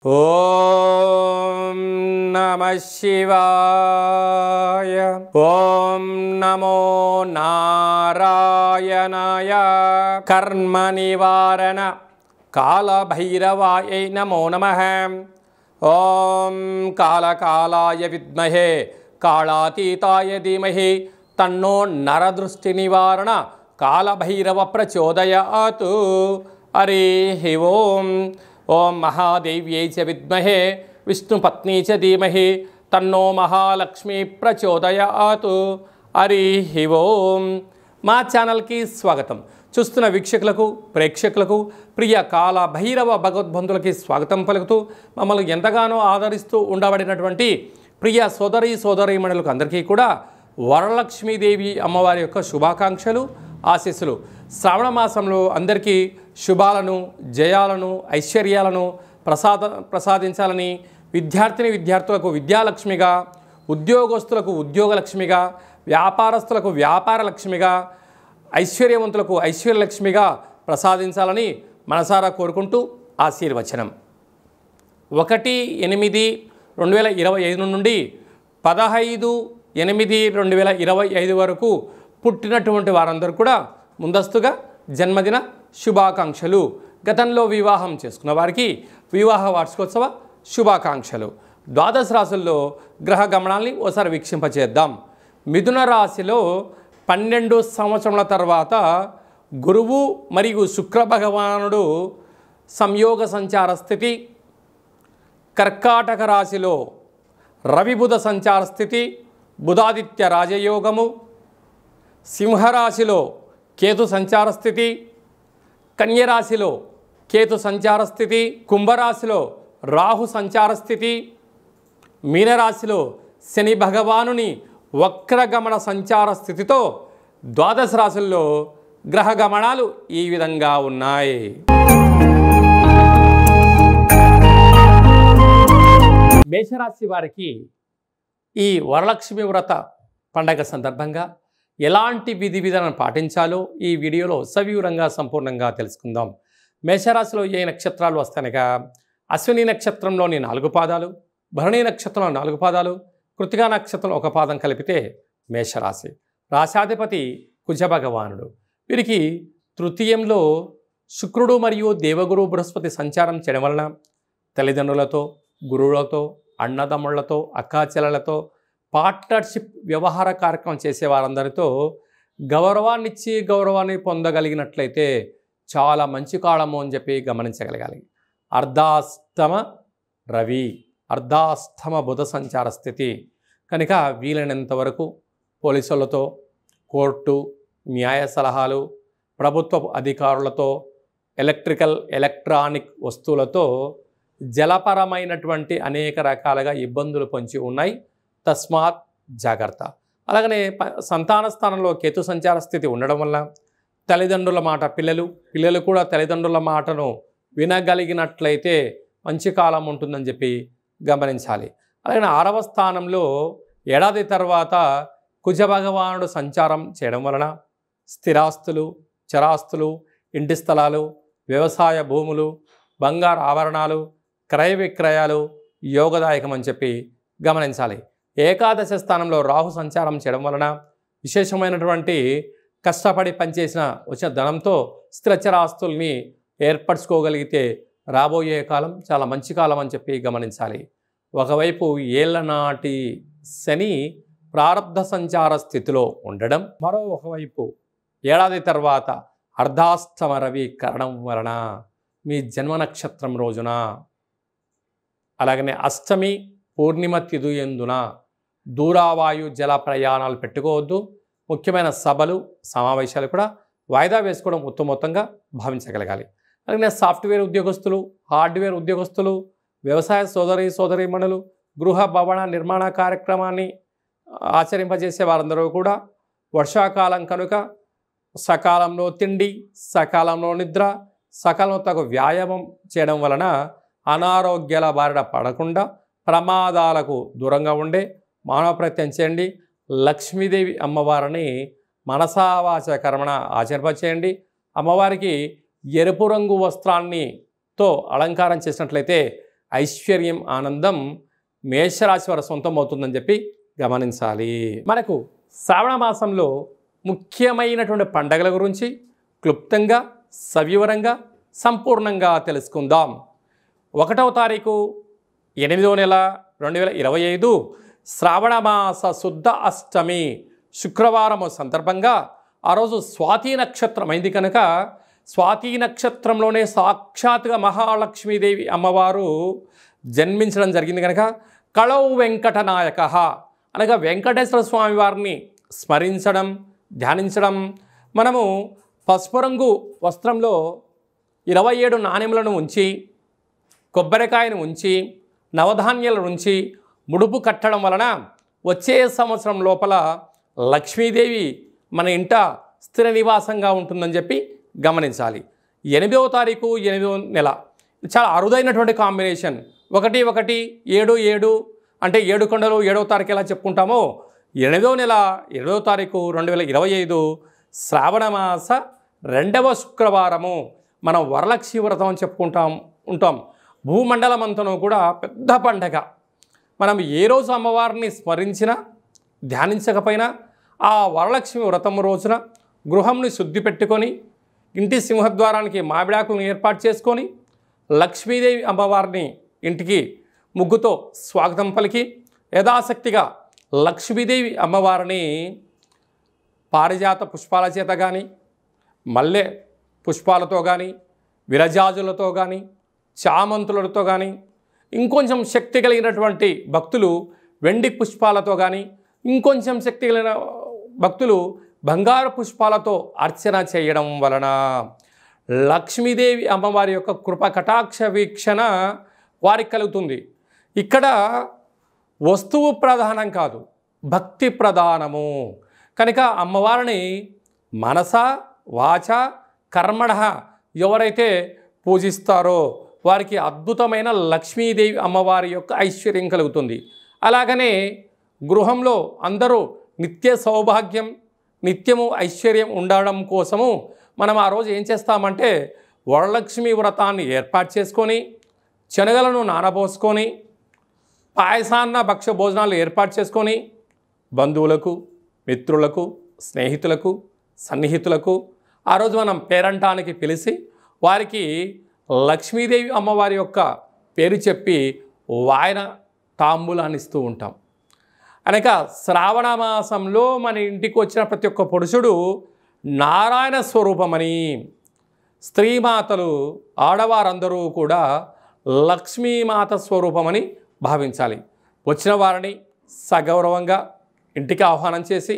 ఓం నమః శివాయ. ఓం నమో నారాయణాయ. కర్మ నివారణ కాళభైరవాయ నమో నమః. ఓం కాళకాలాయ విద్మహే కాళాతీతాయ ధీమహి తన్నో నరదృష్టి నివారణ కాళభైరవ ప్రచోదయాత్. హరి ఓం. ఓం మహాదేవ్యై చ విద్మహే విష్ణుపత్నీ చ ధీమహి తన్నో మహాలక్ష్మి ప్రచోదయాత్. హరి ఓం. మా ఛానల్కి స్వాగతం. చూస్తున్న వీక్షకులకు ప్రేక్షకులకు ప్రియ కాళభైరవ భగవద్బంధులకి స్వాగతం పలుకుతూ మమ్మల్ని ఎంతగానో ఆదరిస్తూ ఉండబడినటువంటి ప్రియ సోదరీమణులకు అందరికీ కూడా వరలక్ష్మీదేవి అమ్మవారి యొక్క శుభాకాంక్షలు ఆశీస్సులు. శ్రావణ మాసంలో అందరికీ శుభాలను జయాలను ఐశ్వర్యాలను ప్రసాదించాలని విద్యార్థులకు విద్యాలక్ష్మిగా, ఉద్యోగస్తులకు ఉద్యోగలక్ష్మిగా, వ్యాపారస్తులకు వ్యాపారలక్ష్మిగా, ఐశ్వర్యవంతులకు ఐశ్వర్యలక్ష్మిగా ప్రసాదించాలని మనసారా కోరుకుంటూ ఆశీర్వచనం. 1/8/2025 నుండి 15/8/2025 వరకు పుట్టినటువంటి వారందరూ కూడా ముందస్తుగా జన్మదిన శుభాకాంక్షలు. గతంలో వివాహం చేసుకున్న వారికి వివాహ వార్షికోత్సవ శుభాకాంక్షలు. ద్వాదశ రాశుల్లో గ్రహ గమనాల్ని ఓసారి వీక్షింపచేద్దాం. మిథున రాశిలో 12 సంవత్సరముల తర్వాత గురువు మరియు శుక్ర భగవానుడు సంయోగ సంచార స్థితి. కర్కాటక రాశిలో రవి బుధ సంచార స్థితి, బుధాదిత్య రాజయోగము. సింహరాశిలో కేతు సంచార స్థితి, కన్యరాశిలో కేతు సంచార స్థితి, కుంభరాశిలో రాహు సంచార స్థితి, మీనరాశిలో శని భగవానుని వక్రగమన సంచార స్థితితో ద్వాదశ రాశుల్లో గ్రహ గమనాలు ఈ విధంగా ఉన్నాయి. మేషరాశి వారికి ఈ వరలక్ష్మి వ్రత పండగ సందర్భంగా ఎలాంటి విధి విధానం పాటించాలో ఈ వీడియోలో సవివరంగా సంపూర్ణంగా తెలుసుకుందాం. మేషరాశిలో ఏ నక్షత్రాలు వస్తాయనగా అశ్విని నక్షత్రంలోని 4 పాదాలు, భరణి నక్షత్రంలో 4 పాదాలు, కృతికా నక్షత్రం 1 పాదం కలిపితే మేషరాశి. రాశాధిపతి కుజ భగవానుడు. వీరికి తృతీయంలో శుక్రుడు మరియు దేవగురు బృహస్పతి సంచారం చేయడం వలన తల్లిదండ్రులతో, గురువులతో, అన్నదమ్ముళ్లతో, అక్కాచెల్లెలతో పార్ట్నర్షిప్ వ్యవహార కార్యక్రమం చేసే వారందరితో గౌరవాన్ని పొందగలిగినట్లయితే చాలా మంచి కాలము అని చెప్పి గమనించగలగాలి. అర్ధాస్తమ రవి, అర్ధాస్తమ బుధ సంచార స్థితి కనుక వీలైనంత వరకు పోలీసులతో, కోర్టు, న్యాయ సలహాలు, ప్రభుత్వ అధికారులతో, ఎలక్ట్రానిక్ వస్తువులతో జలపరమైనటువంటి అనేక రకాలుగా ఇబ్బందులు పొంచి ఉన్నాయి. తస్మాత్ జాగ్రత్త. అలాగనే సంతాన స్థానంలో కేతు సంచార స్థితి ఉండడం వల్ల తల్లిదండ్రుల మాట పిల్లలు కూడా తల్లిదండ్రుల మాటను వినగలిగినట్లయితే మంచి కాలం ఉంటుందని చెప్పి గమనించాలి. అలాగే 6వ స్థానంలో ఏడాది తర్వాత కుజ భగవానుడు సంచారం చేయడం వలన స్థిరాస్తులు, చరాస్తులు, ఇంటి స్థలాలు, వ్యవసాయ భూములు, బంగారు ఆభరణాలు, క్రయ విక్రయాలు యోగదాయకం అని చెప్పి గమనించాలి. ఏకాదశ స్థానంలో రాహు సంచారం చేయడం వలన విశేషమైనటువంటి కష్టపడి పనిచేసిన వచ్చిన ధనంతో స్థిరచరాస్తుల్ని ఏర్పరచుకోగలిగితే రాబోయే కాలం చాలా మంచి కాలం అని చెప్పి గమనించాలి. ఒకవైపు ఏళ్లనాటి శని ప్రారబ్ధ సంచార స్థితిలో ఉండడం, మరో ఒకవైపు ఏడాది తర్వాత అర్ధాష్టమ రవి కరణం వలన మీ జన్మ నక్షత్రం రోజున, అలాగనే అష్టమి పూర్ణిమ తిథి యందున దూరావాయు జల ప్రయాణాలు పెట్టుకోవద్దు. ముఖ్యమైన సభలు, సమావేశాలు కూడా వాయిదా వేసుకోవడం ఉత్తమోత్తంగా భావించగలగాలి. అలాగే సాఫ్ట్వేర్ ఉద్యోగస్తులు, హార్డ్వేర్ ఉద్యోగస్తులు, వ్యవసాయ సోదరీమణులు, గృహ భవన నిర్మాణ కార్యక్రమాన్ని ఆచరింపజేసే వారందరూ కూడా వర్షాకాలం కనుక సకాలంలో తిండి, సకాలంలో నిద్ర, సకాలంలో తగు వ్యాయామం చేయడం వలన అనారోగ్యాల బారిన పడకుండా ప్రమాదాలకు దూరంగా ఉండే మానవ ప్రయత్నం చేయండి. లక్ష్మీదేవి అమ్మవారిని మనసావాచ కర్మణ ఆచరింపచేయండి. అమ్మవారికి ఎరుపు రంగు వస్త్రాన్ని తో అలంకారం చేసినట్లయితే ఐశ్వర్యం ఆనందం మేషరాశి వారి సొంతం అవుతుందని చెప్పి గమనించాలి. మనకు శ్రావణ మాసంలో ముఖ్యమైనటువంటి పండగల గురించి క్లుప్తంగా సవివరంగా సంపూర్ణంగా తెలుసుకుందాం. 1వ తారీఖు 8వ నెల 2025 శ్రావణ మాస శుద్ధ అష్టమి శుక్రవారం సందర్భంగా ఆ రోజు స్వాతి నక్షత్రం అయింది కనుక స్వాతి నక్షత్రంలోనే సాక్షాత్గా మహాలక్ష్మీదేవి అమ్మవారు జన్మించడం జరిగింది కనుక కళౌ వెంకటనాయక అనగా వెంకటేశ్వర స్వామి వారిని స్మరించడం ధ్యానించడం. మనము పసుపు రంగు వస్త్రంలో 27 నాణెములను ఉంచి కొబ్బరికాయను ఉంచి నవధాన్యాలను ఉంచి ముడుపు కట్టడం వలన వచ్చే సంవత్సరం లోపల లక్ష్మీదేవి మన ఇంట స్థిర నివాసంగా ఉంటుందని చెప్పి గమనించాలి. 8వ తారీఖు 8వ నెల చాలా అరుదైనటువంటి కాంబినేషన్. 1 1 7 7 అంటే 7 కొండలు 7వ తారీఖు ఎలా చెప్పుకుంటామో 8వ నెల 7వ తారీఖు 2025 శ్రావణ మాస 2వ శుక్రవారము మనం వరలక్ష్మి వ్రతం అని ఉంటాం. భూమండలం అంతను కూడా పెద్ద పండగ. మనం ఏ రోజు అమ్మవారిని స్మరించినా ధ్యానించకపోయినా ఆ వరలక్ష్మి వ్రతం రోజున గృహంని శుద్ధి పెట్టుకొని ఇంటి సింహద్వారానికి మామిడాకులను ఏర్పాటు చేసుకొని లక్ష్మీదేవి అమ్మవారిని ఇంటికి ముగ్గుతో స్వాగతం పలికి యథాశక్తిగా లక్ష్మీదేవి అమ్మవారిని పారిజాత పుష్పాల చేత కానీ మల్లె పుష్పాలతో కానీ విరజాజులతో కానీ చామంతులతో కానీ ఇంకొంచెం శక్తి కలిగినటువంటి భక్తులు వెండి పుష్పాలతో కానీ ఇంకొంచెం శక్తి కలిగిన భక్తులు బంగారు పుష్పాలతో అర్చన చేయడం వలన లక్ష్మీదేవి అమ్మవారి యొక్క కృప కటాక్ష వీక్షణ వారికి కలుగుతుంది. ఇక్కడ వస్తువు ప్రధానం కాదు, భక్తి ప్రధానము కనుక అమ్మవారిని మనస వాచ కర్మణ ఎవరైతే పూజిస్తారో వారికి అద్భుతమైన లక్ష్మీదేవి అమ్మవారి యొక్క ఐశ్వర్యం కలుగుతుంది. అలాగనే గృహంలో అందరూ నిత్య సౌభాగ్యం నిత్యము ఐశ్వర్యం ఉండడం కోసము మనం ఆ రోజు ఏం చేస్తామంటే వరలక్ష్మి వ్రతాన్ని ఏర్పాటు చేసుకొని శనగలను నానబోసుకొని పాయసాన్న భక్ష్య భోజనాలు ఏర్పాటు చేసుకొని బంధువులకు మిత్రులకు స్నేహితులకు సన్నిహితులకు ఆ రోజు మనం పేరంటానికి పిలిచి వారికి లక్ష్మీదేవి అమ్మవారి యొక్క పేరు చెప్పి వాయన తాంబూలాన్ని ఇస్తూ ఉంటాం. అనగా శ్రావణ మాసంలో మన ఇంటికి వచ్చిన ప్రతి ఒక్క పురుషుడు నారాయణ స్వరూపమని, స్త్రీమాతలు ఆడవారందరూ కూడా లక్ష్మీమాత స్వరూపమని భావించాలి. వచ్చిన వారిని సగౌరవంగా ఇంటికి ఆహ్వానం చేసి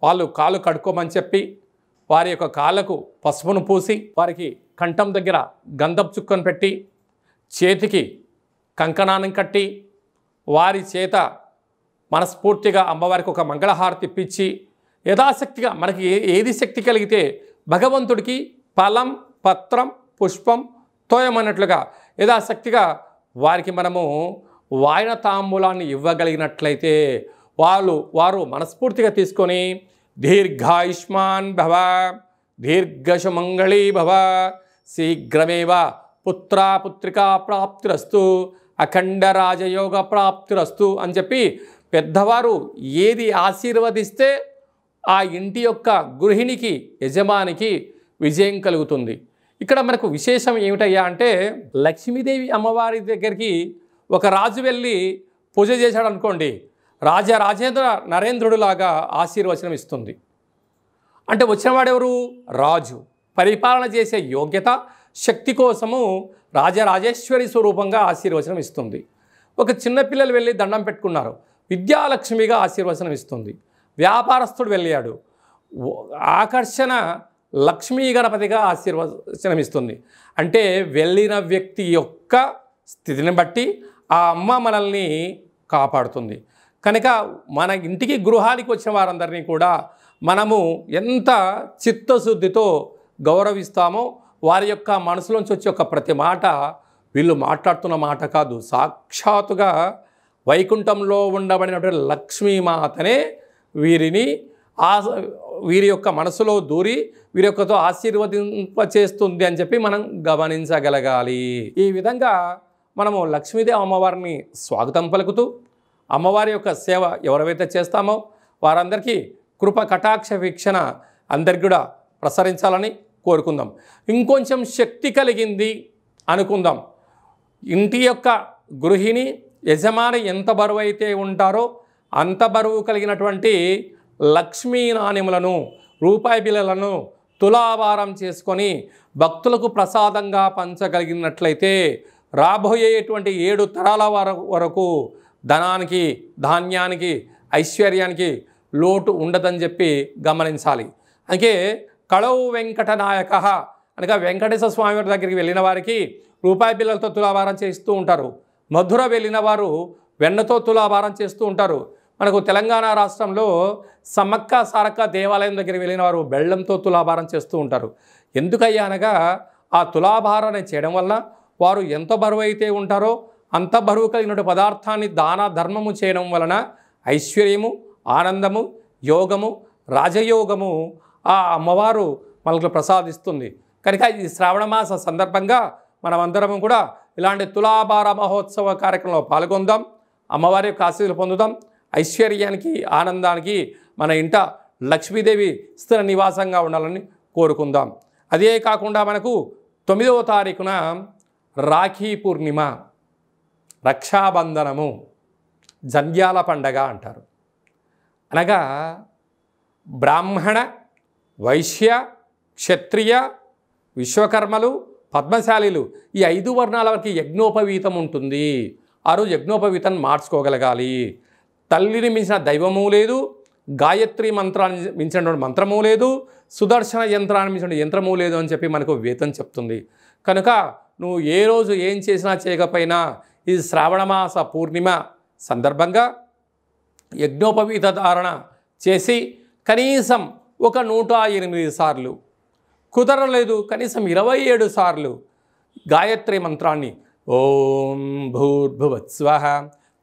వాళ్ళు కాళ్ళు కడుక్కోమని చెప్పి వారి యొక్క కాళ్ళకు పసుపును పూసి వారికి కంఠం దగ్గర గంధపు చుక్కను పెట్టి చేతికి కంకణాన్ని కట్టి వారి చేత మనస్ఫూర్తిగా అమ్మవారికి ఒక మంగళహారతి ఇప్పించి యథాశక్తిగా మనకి ఏది శక్తి కలిగితే భగవంతుడికి ఫలం పత్రం పుష్పం తోయమన్నట్లుగా యథాశక్తిగా వారికి మనము వాయన తాంబూలాన్ని ఇవ్వగలిగినట్లయితే వారు మనస్ఫూర్తిగా తీసుకొని దీర్ఘాయుష్మాన్ భవ దీర్ఘసుమంగళీ భవ శీఘ్రమేవ పుత్రికా ప్రాప్తిరస్తు అఖండ రాజయోగ ప్రాప్తిరస్తు అని చెప్పి పెద్దవారు ఏది ఆశీర్వదిస్తే ఆ ఇంటి యొక్క గృహిణికి యజమానికి విజయం కలుగుతుంది. ఇక్కడ మనకు విశేషం ఏమిటయ్యా అంటే లక్ష్మీదేవి అమ్మవారి దగ్గరికి ఒక రాజు వెళ్ళి పూజ చేశాడు అనుకోండి, రాజేంద్ర నరేంద్రుడిలాగా ఆశీర్వచనం ఇస్తుంది. అంటే వచ్చినవాడెవరు? రాజు. పరిపాలన చేసే యోగ్యత శక్తి కోసము రాజరాజేశ్వరి స్వరూపంగా ఆశీర్వచనం ఇస్తుంది. ఒక చిన్నపిల్లలు వెళ్ళి దండం పెట్టుకున్నారు, విద్యాలక్ష్మిగా ఆశీర్వచనం ఇస్తుంది. వ్యాపారస్తుడు వెళ్ళాడు, ఆకర్షణ లక్ష్మీ గణపతిగా ఆశీర్వచనం ఇస్తుంది. అంటే వెళ్ళిన వ్యక్తి యొక్క స్థితిని బట్టి ఆ అమ్మ మనల్ని కాపాడుతుంది. కనుక మన ఇంటికి గృహానికి వచ్చిన వారందరినీ కూడా మనము ఎంత చిత్తశుద్ధితో గౌరవిస్తామో వారి యొక్క మనసులోంచి వచ్చే ఒక ప్రతి మాట వీళ్ళు మాట్లాడుతున్న మాట కాదు, సాక్షాత్తుగా వైకుంఠంలో ఉండబడినటువంటి లక్ష్మీమాతనే వీరి యొక్క మనసులో దూరి వీరి యొక్కతో ఆశీర్వదింపచేస్తుంది అని చెప్పి మనం గమనించగలగాలి. ఈ విధంగా మనము లక్ష్మీదేవి అమ్మవారిని స్వాగతం పలుకుతూ అమ్మవారి యొక్క సేవ ఎవరైతే చేస్తామో వారందరికీ కృప కటాక్ష వీక్షణ అందరికి కూడా ప్రసరించాలని కోరుకుందాం. ఇంకొంచెం శక్తి కలిగింది అనుకుందాం. ఇంటి యొక్క గృహిణి యజమాని ఎంత బరువు అయితే ఉంటారో అంత బరువు కలిగినటువంటి లక్ష్మీ నాణ్యములను రూపాయి బిళ్ళలను తులాభారం చేసుకొని భక్తులకు ప్రసాదంగా పంచగలిగినట్లయితే రాబోయేటువంటి 7 తరాల వరకు ధనానికి ధాన్యానికి ఐశ్వర్యానికి లోటు ఉండదని చెప్పి గమనించాలి. అందుకే కళవు వెంకటనాయక అనగా వెంకటేశ్వర స్వామి వారి దగ్గరికి వెళ్ళిన వారికి రూపాయి బిళ్ళలతో తులాభారం చేస్తూ ఉంటారు. మధుర వెళ్ళిన వారు వెన్నతో తులాభారం చేస్తూ ఉంటారు. మనకు తెలంగాణ రాష్ట్రంలో సమ్మక్క సారక్క దేవాలయం దగ్గరికి వెళ్ళిన వారు బెల్లంతో తులాభారం చేస్తూ ఉంటారు. ఎందుకయ్యా అనగా ఆ తులాభారాన్ని చేయడం వల్ల వారు ఎంత బరువు అయితే ఉంటారో అంత బరువు కలిగిన పదార్థాన్ని దాన ధర్మము చేయడం వలన ఐశ్వర్యము ఆనందము యోగము రాజయోగము ఆ అమ్మవారు మనకు ప్రసాదిస్తుంది. కనుక ఈ శ్రావణమాస సందర్భంగా మనమందరము కూడా ఇలాంటి తులాభార మహోత్సవ కార్యక్రమంలో పాల్గొందాం. అమ్మవారి యొక్క ఆశీస్సులు పొందుదాం. ఐశ్వర్యానికి ఆనందానికి మన ఇంట లక్ష్మీదేవి స్థిర నివాసంగా ఉండాలని కోరుకుందాం. అదే కాకుండా మనకు 9వ తారీఖున రాఖీ పూర్ణిమ, రక్షాబంధనము, జంధ్యాల పండగ అంటారు. అనగా బ్రాహ్మణ వైశ్య క్షత్రియ విశ్వకర్మలు పద్మశాలీలు ఈ 5 వర్ణాల వరకు యజ్ఞోపవీతం ఉంటుంది. ఆ రోజు యజ్ఞోపవీతం మార్చుకోగలగాలి. తల్లిని మించిన దైవము లేదు, గాయత్రి మంత్రాన్ని మించిన మంత్రము లేదు, సుదర్శన యంత్రాన్ని మించిన యంత్రము లేదు అని చెప్పి మనకు వేదం చెప్తుంది. కనుక నువ్వు ఏ రోజు ఏం చేసినా చేయకపోయినా ఈ శ్రావణమాస పూర్ణిమ సందర్భంగా యజ్ఞోపవీత ధారణ చేసి కనీసం ఒక 108 సార్లు, కుదరలేదు కనీసం 27 సార్లు గాయత్రి మంత్రాన్ని ఓం భూర్భువత్స్వః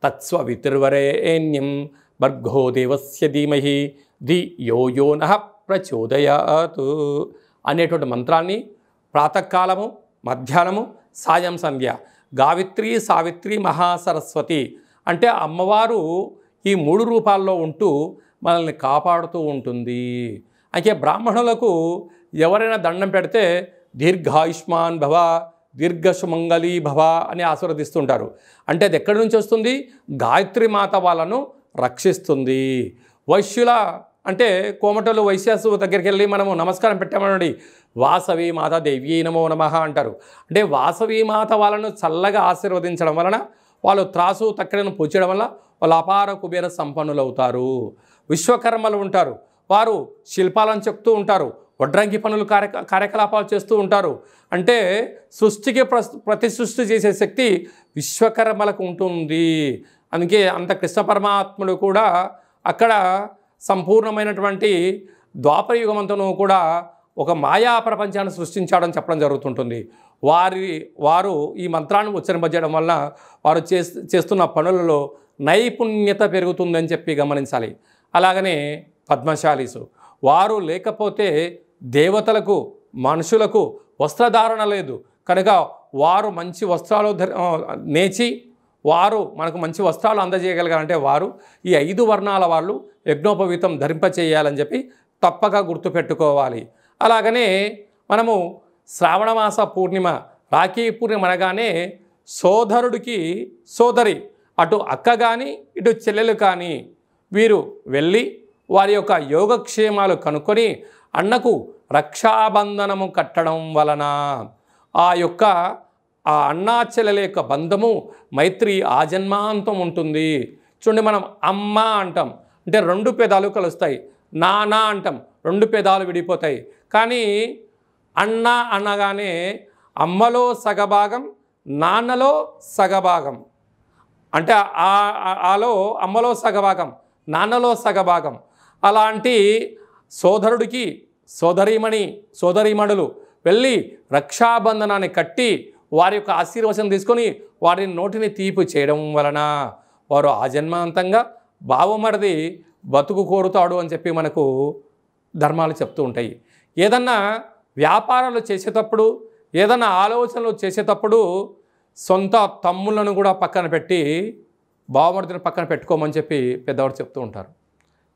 తత్స్వవితుర్వరేణ్యం భర్గో దేవస్య ధీమహి ధియో యో నః ప్రచోదయాత్ అనేటువంటి మంత్రాన్ని ప్రాతకాలము మధ్యాహ్నము సాయం సంధ్య గావిత్రి సావిత్రి మహాసరస్వతి అంటే అమ్మవారు ఈ 3 రూపాల్లో ఉంటూ మనల్ని కాపాడుతూ ఉంటుంది. అయితే బ్రాహ్మణులకు ఎవరైనా దండం పెడితే దీర్ఘాయుష్మాన్ భవ దీర్ఘసుమంగళీ భవ అని ఆశీర్వదిస్తుంటారు. అంటే అది ఎక్కడి నుంచి వస్తుంది? గాయత్రి మాత వాళ్ళను రక్షిస్తుంది. వైశ్యుల అంటే కోమటలు వైశ్యాసు దగ్గరికి వెళ్ళి మనము నమస్కారం పెట్టామనండి, వాసవి మాత దేవ్యై నమో నమః అంటారు. అంటే వాసవి మాత వాళ్ళను చల్లగా ఆశీర్వదించడం వలన వాళ్ళు త్రాసు తక్కడను పూచడం వల్ల వాళ్ళు అపార కుబేర సంపన్నులు అవుతారు. విశ్వకర్మలు ఉంటారు, వారు శిల్పాలను చెప్తూ ఉంటారు, వడ్రంగి పనులు కార్యకలాపాలు చేస్తూ ఉంటారు. అంటే సృష్టికి ప్రతి సృష్టి చేసే శక్తి విశ్వకర్మలకు ఉంటుంది. అందుకే అంత కృష్ణ పరమాత్ముడు కూడా అక్కడ సంపూర్ణమైనటువంటి ద్వాపర యుగమంతను కూడా ఒక మాయా ప్రపంచాన్ని సృష్టించాడని చెప్పడం జరుగుతుంటుంది. వారు ఈ మంత్రాన్ని ఉచ్చరింపజేయడం వల్ల వారు చేస్తున్న పనులలో నైపుణ్యత పెరుగుతుందని చెప్పి గమనించాలి. అలాగనే పద్మశాలీసు వారు లేకపోతే దేవతలకు మనుషులకు వస్త్రధారణ లేదు. కనుక వారు మంచి వస్త్రాలు నేచి వారు మనకు మంచి వస్త్రాలు అందజేయగలగాలంటే వారు ఈ 5 వర్ణాల వాళ్ళు యజ్ఞోపవీతం ధరింపచేయాలని చెప్పి తప్పక గుర్తుపెట్టుకోవాలి. అలాగనే మనము శ్రావణమాస పూర్ణిమ రాఖీ పూర్ణిమ అనగానే సోదరుడికి సోదరి అటు అక్క కానీ ఇటు చెల్లెలు కానీ వీరు వెళ్ళి వారి యొక్క యోగక్షేమాలు కనుక్కొని అన్నకు రక్షాబంధనము కట్టడం వలన ఆ అన్నా చెల్లెల యొక్క బంధము మైత్రి ఆజన్మాంతం ఉంటుంది. చూడండి, మనం అమ్మ అంటాం అంటే 2 పెదాలు కలుస్తాయి, నాన్న అంటాం 2 పెదాలు విడిపోతాయి. కానీ అన్న అనగానే అమ్మలో సగభాగం నాన్నలో సగభాగం అంటే అమ్మలో సగభాగం నాన్నలో సగభాగం. అలాంటి సోదరుడికి సోదరీమణులు వెళ్ళి రక్షాబంధనాన్ని కట్టి వారి యొక్క ఆశీర్వచనం తీసుకొని వారి నోటిని తీపి చేయడం వలన వారు ఆజన్మాంతంగా బావమరిది బతుకు కోరుతాడు అని చెప్పి మనకు ధర్మాలు చెప్తూ ఉంటాయి. ఏదన్నా వ్యాపారాలు చేసేటప్పుడు ఏదన్నా ఆలోచనలు చేసేటప్పుడు సొంత తమ్ములను కూడా పక్కన పెట్టి బావమరిదిని పక్కన పెట్టుకోమని చెప్పి పెద్దవాడు చెప్తూ ఉంటారు.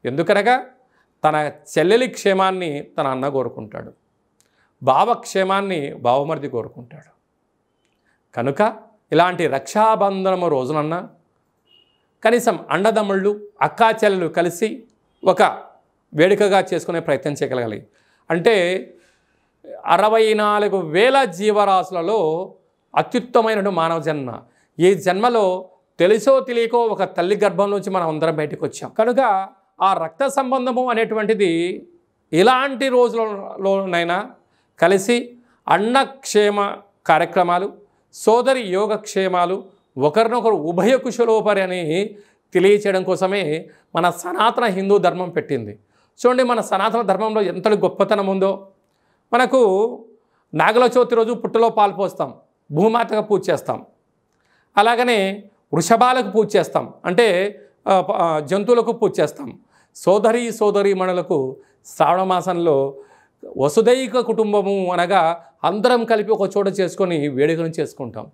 ఎందుకనగా తన చెల్లెలి క్షేమాన్ని తన అన్న కోరుకుంటాడు, బావ క్షేమాన్ని బావమరిది కోరుకుంటాడు. కనుక ఇలాంటి రక్షాబంధనము రోజునన్నా కనీసం అండదమ్ముళ్ళు అక్కా చెల్లెలు కలిసి ఒక వేడుకగా చేసుకునే ప్రయత్నం చేయగలగాలి. అంటే 64,000 జీవరాశులలో అత్యుత్తమైన మానవ జన్మ. ఈ జన్మలో తెలుసో తెలియకో ఒక తల్లి గర్భం నుంచి మనం అందరం బయటకు వచ్చాం. కనుక ఆ రక్త సంబంధము అనేటువంటిది ఇలాంటి రోజులలోనైనా కలిసి అన్నక్షేమ కార్యక్రమాలు, సోదరి యోగక్షేమాలు, ఒకరినొకరు ఉభయ కుశలోపరి అని తెలియచేయడం కోసమే మన సనాతన హిందూ ధర్మం పెట్టింది. చూడండి, మన సనాతన ధర్మంలో ఎంతటి గొప్పతనం ఉందో. మనకు నాగల చవితి రోజు పుట్టలో పాలు పోస్తాం, భూమాతకు పూజ చేస్తాం. అలాగనే వృషభాలకు పూజ చేస్తాం, అంటే జంతువులకు పూజ చేస్తాం. సోదరీమణులకు శ్రావణ మాసంలో వసుదైక కుటుంబము అనగా అందరం కలిపి ఒక చోట చేసుకొని వేడుకలను చేసుకుంటాం.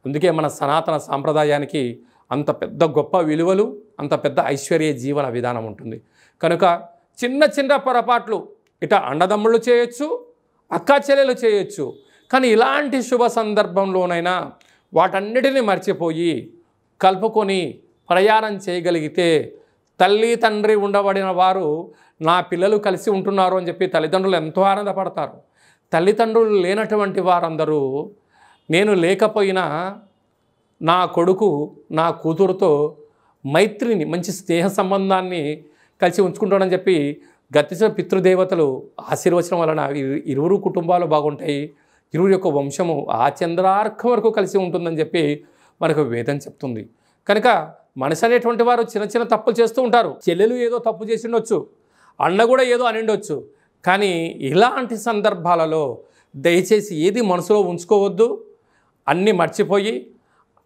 అందుకే మన సనాతన సాంప్రదాయానికి అంత పెద్ద గొప్ప విలువలు, అంత పెద్ద ఐశ్వర్య జీవన విధానం ఉంటుంది. కనుక చిన్న చిన్న పొరపాట్లు ఇట అండదమ్ముళ్ళు చేయొచ్చు, అక్కా చెల్లెలు చేయొచ్చు. కానీ ఇలాంటి శుభ సందర్భంలోనైనా వాటన్నిటిని మర్చిపోయి కలుపుకొని ప్రయాణం చేయగలిగితే తల్లి తండ్రి ఉండబడిన వారు నా పిల్లలు కలిసి ఉంటున్నారు అని చెప్పి తల్లిదండ్రులు ఎంతో ఆనందపడతారు. తల్లిదండ్రులు లేనటువంటి వారందరూ నేను లేకపోయినా నా కొడుకు నా కూతురుతో మైత్రిని, మంచి స్నేహ సంబంధాన్ని కలిసి ఉంచుకుంటాడని చెప్పి గతించిన పితృదేవతలు ఆశీర్వచనం వలన ఇరువురు కుటుంబాలు బాగుంటాయి, ఇరువురు యొక్క వంశము ఆ చంద్రార్కం వరకు కలిసి ఉంటుందని చెప్పి మనకు వేదం చెప్తుంది. కనుక మనిషి అనేటువంటి వారు చిన్న చిన్న తప్పులు చేస్తూ ఉంటారు. చెల్లెలు ఏదో తప్పు చేసిండొచ్చు, అన్న కూడా ఏదో అనిండొచ్చు. కానీ ఇలాంటి సందర్భాలలో దయచేసి ఏది మనసులో ఉంచుకోవద్దు. అన్నీ మర్చిపోయి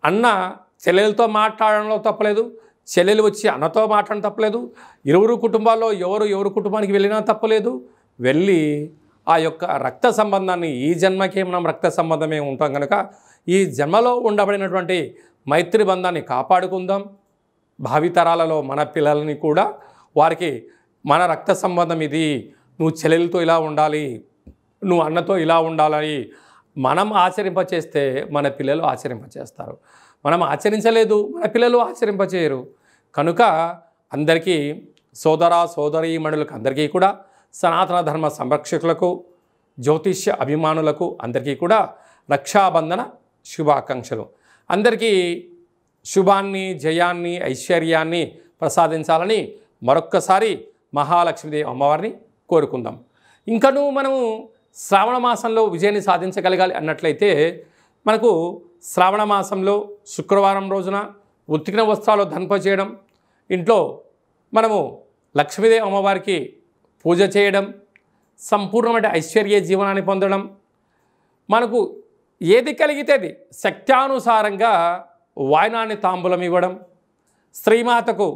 అన్న చెల్లెలతో మాట్లాడడంలో తప్పలేదు, చెల్లెలు వచ్చి అన్నతో మాట్లాడడం తప్పలేదు, ఇరువురు కుటుంబాల్లో ఎవరు కుటుంబానికి వెళ్ళినా తప్పలేదు. వెళ్ళి ఆ యొక్క రక్త సంబంధాన్ని, ఈ జన్మకే మనం రక్త సంబంధమే ఉంటాం కనుక ఈ జన్మలో ఉండబడినటువంటి మైత్రి బంధాన్ని కాపాడుకుందాం. భావితరాలలో మన పిల్లల్ని కూడా వారికి మన రక్త సంబంధం ఇది, నువ్వు చెల్లెలతో ఇలా ఉండాలి, నువ్వు అన్నతో ఇలా ఉండాలని మనం ఆచరింపచేస్తే మన పిల్లలు ఆచరింపచేస్తారు. మనం ఆచరించలేదు, మన పిల్లలు ఆచరింపచేయరు. కనుక అందరికీ సోదరీమణులకు అందరికీ కూడా, సనాతన ధర్మ సంరక్షకులకు, జ్యోతిష్య అభిమానులకు అందరికీ కూడా రక్షాబంధన శుభాకాంక్షలు. అందరికీ శుభాన్ని, జయాన్ని, ఐశ్వర్యాన్ని ప్రసాదించాలని మరొక్కసారి మహాలక్ష్మీదేవి అమ్మవారిని కోరుకుందాం. ఇంకనూ మనము శ్రావణ మాసంలో విజయాన్ని సాధించగలగాలి అన్నట్లయితే మనకు శ్రావణ మాసంలో శుక్రవారం రోజున ఉతికిన వస్త్రాలు ధన్ప చేయడం, ఇంట్లో మనము లక్ష్మీదేవి అమ్మవారికి పూజ చేయడం, సంపూర్ణమైన ఐశ్వర్య జీవనాన్ని పొందడం, మనకు ఏది కలిగితే అది శక్త్యానుసారంగా వాయనాన్ని తాంబూలం ఇవ్వడం, స్త్రీమాతకు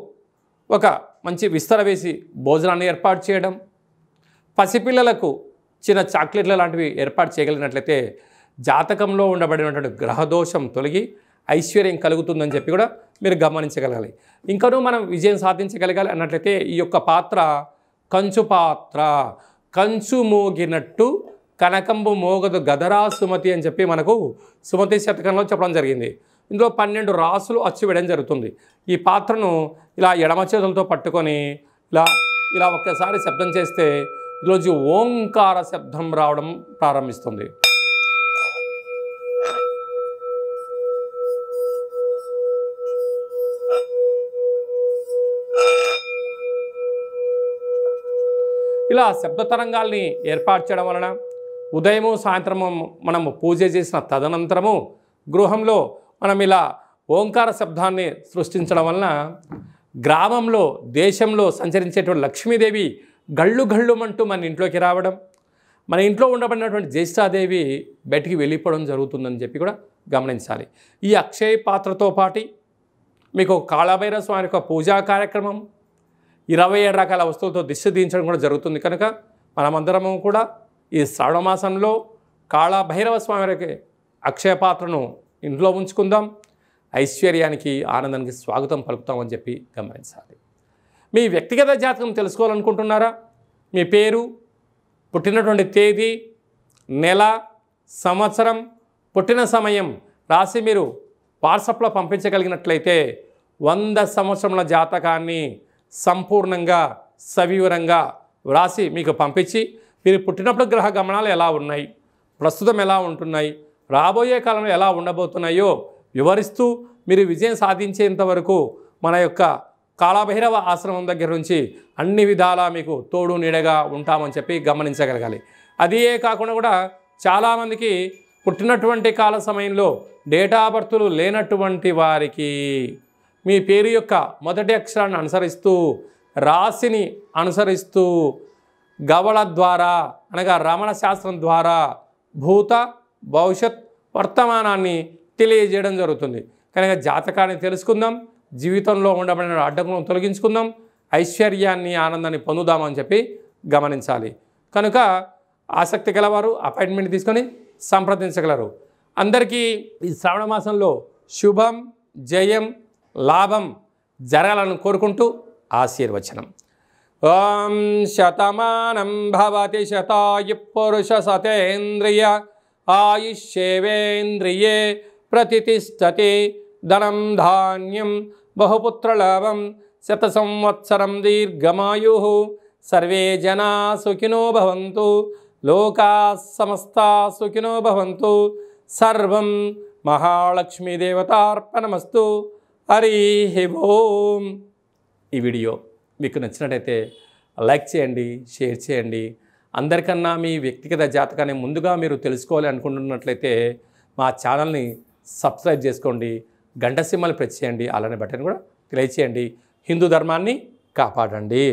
ఒక మంచి విస్తర వేసి భోజనాన్ని ఏర్పాటు చేయడం, పసిపిల్లలకు చిన్న చాక్లెట్ల లాంటివి ఏర్పాటు చేయగలిగినట్లయితే జాతకంలో ఉండబడినటువంటి గ్రహదోషం తొలగి ఐశ్వర్యం కలుగుతుందని చెప్పి కూడా మీరు గమనించగలగాలి. ఇంకనూ మనం విజయం సాధించగలగాలి అన్నట్లయితే ఈ యొక్క పాత్ర కంచు పాత్ర, కంచు మోగినట్టు కనకంబు మోగదు గదరా సుమతి అని చెప్పి మనకు సుమతి శతకంలో చెప్పడం జరిగింది. ఇందులో 12 రాసులు అచ్చు వేయడం జరుగుతుంది. ఈ పాత్రను ఇలా ఎడమ చేతులతో పట్టుకొని ఇలా ఒక్కసారి శబ్దం చేస్తే ఈరోజు ఓంకార శబ్దం రావడం ప్రారంభిస్తుంది. ఇలా శబ్ద తరంగాల్ని ఏర్పాటు చేయడం వలన ఉదయము సాయంత్రము మనము పూజ చేసిన తదనంతరము గృహంలో మనం ఇలా ఓంకార శబ్దాన్ని సృష్టించడం వలన గ్రామంలో, దేశంలో సంచరించేటువంటి లక్ష్మీదేవి గళ్ళు గళ్ళుమంటూ మన ఇంట్లోకి రావడం, మన ఇంట్లో ఉండబడినటువంటి జ్యేష్ఠాదేవి బయటికి వెళ్ళిపోవడం జరుగుతుందని చెప్పి కూడా గమనించాలి. ఈ అక్షయ పాత్రతో పాటు మీకు కాళభైరవ స్వామి యొక్క పూజా కార్యక్రమం, 27 రకాల వస్తువులతో దిష్టి దించడం కూడా జరుగుతుంది. కనుక మనమందరము కూడా ఈ శ్రావణ మాసంలో కాళభైరవ స్వామి వారికి అక్షయ పాత్రను ఇంట్లో ఉంచుకుందాం, ఐశ్వర్యానికి ఆనందానికి స్వాగతం పలుకుతామని చెప్పి గమనించాలి. మీ వ్యక్తిగత జాతకం తెలుసుకోవాలనుకుంటున్నారా? మీ పేరు, పుట్టినటువంటి తేదీ, నెల, సంవత్సరం, పుట్టిన సమయం రాసి మీరు వాట్సాప్లో పంపించగలిగినట్లయితే 100 సంవత్సరముల జాతకాన్ని సంపూర్ణంగా సవివరంగా వ్రాసి మీకు పంపించి మీరు పుట్టినప్పుడు గ్రహ గమనాలు ఎలా ఉన్నాయి, ప్రస్తుతం ఎలా ఉంటున్నాయి, రాబోయే కాలంలో ఎలా ఉండబోతున్నాయో వివరిస్తూ మీరు విజయం సాధించేంత వరకు మన యొక్క కాళభైరవ ఆశ్రమం దగ్గర నుంచి అన్ని విధాలా మీకు తోడు నీడగా ఉంటామని చెప్పి గమనించగలగాలి. అదే కాకుండా కూడా చాలామందికి పుట్టినటువంటి కాల సమయంలో డేటా బర్తులు లేనటువంటి వారికి మీ పేరు యొక్క మొదటి అక్షరాన్ని అనుసరిస్తూ, రాశిని అనుసరిస్తూ, గవళ ద్వారా అనగా రమణ శాస్త్రం ద్వారా భూత భవిష్యత్ వర్తమానాన్ని తెలియజేయడం జరుగుతుంది. కనుక జాతకాన్ని తెలుసుకుందాం, జీవితంలో ఉండబడిన అడ్డంకులను తొలగించుకుందాం, ఐశ్వర్యాన్ని ఆనందాన్ని పొందుదామని చెప్పి గమనించాలి. కనుక ఆసక్తి గలవారు అపాయింట్మెంట్ తీసుకొని సంప్రదించగలరు. అందరికీ ఈ శ్రావణ మాసంలో శుభం, జయం, లాభం జరగాలని కోరుకుంటూ ఆశీర్వచనం. ఓం శతమానం భవతి శతాయు పురుష సతేంద్రియ ఆయుష్యేవేంద్రియే ప్రతిష్టతి ధనం ధాన్యం బహుపుత్రలాభం శత సంవత్సరం దీర్ఘమాయు సర్వే జనా సుఖినో భవంతు లోకా సమస్తా సుఖినో భవంతు సర్వం మహాలక్ష్మీదేవతార్పణమస్తు. హరి ఓం. ఈ వీడియో మీకు నచ్చినట్టయితే లైక్ చేయండి, షేర్ చేయండి. అందరికన్నా మీ వ్యక్తిగత జాతకాన్ని ముందుగా మీరు తెలుసుకోవాలి అనుకుంటున్నట్లయితే మా ఛానల్ని సబ్స్క్రైబ్ చేసుకోండి, గంట సింబల్ ప్రెస్ చేయండి, అలానే బటన్ కూడా తెలియచేయండి. హిందూ ధర్మాన్ని కాపాడండి.